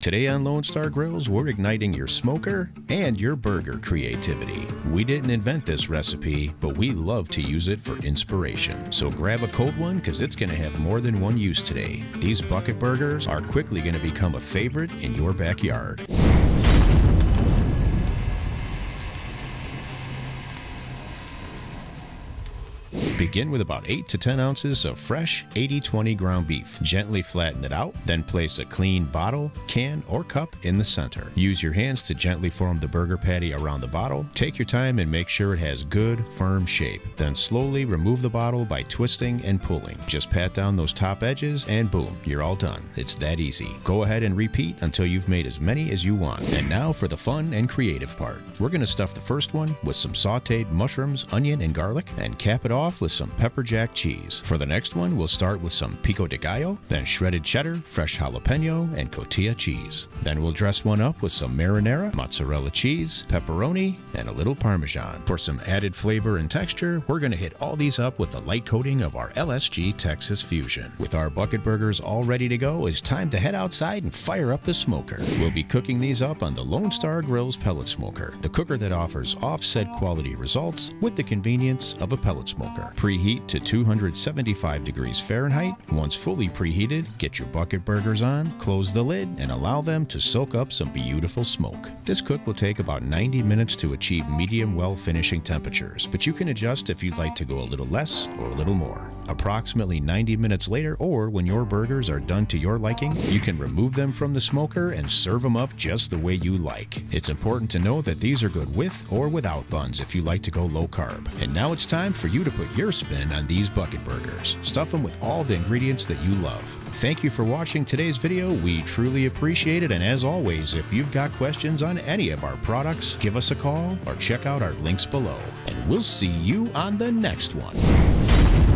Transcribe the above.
Today on Lone Star Grills, we're igniting your smoker and your burger creativity. We didn't invent this recipe, but we love to use it for inspiration. So grab a cold one because it's going to have more than one use today. These bucket burgers are quickly going to become a favorite in your backyard. Begin with about 8 to 10 ounces of fresh 80/20 ground beef. Gently flatten it out, then place a clean bottle, can, or cup in the center. Use your hands to gently form the burger patty around the bottle. Take your time and make sure it has good, firm shape. Then slowly remove the bottle by twisting and pulling. Just pat down those top edges and boom, you're all done. It's that easy. Go ahead and repeat until you've made as many as you want. And now for the fun and creative part. We're going to stuff the first one with some sauteed mushrooms, onion, and garlic, and cap it off with some Pepperjack cheese. For the next one, we'll start with some Pico De Gallo, then shredded cheddar, fresh jalapeno, and Cotija cheese. Then we'll dress one up with some Marinara, Mozzarella cheese, pepperoni, and a little Parmesan. For some added flavor and texture, we're going to hit all these up with a light coating of our LSG Texas Fusion. With our bucket burgers all ready to go, it's time to head outside and fire up the smoker. We'll be cooking these up on the Lone Star Grillz Pellet Smoker, the cooker that offers offset quality results with the convenience of a pellet smoker. Preheat to 275 degrees Fahrenheit. Once fully preheated, get your bucket burgers on, close the lid, and allow them to soak up some beautiful smoke. This cook will take about 90 minutes to achieve medium well finishing temperatures, but you can adjust if you'd like to go a little less or a little more. Approximately 90 minutes later, or when your burgers are done to your liking, you can remove them from the smoker and serve them up just the way you like. It's important to know that these are good with or without buns if you like to go low carb. And now it's time for you to put your spin on these bucket burgers. Stuff them with all the ingredients that you love. Thank you for watching today's video. We truly appreciate it, and as always, if you've got questions on any of our products, give us a call or check out our links below. And we'll see you on the next one.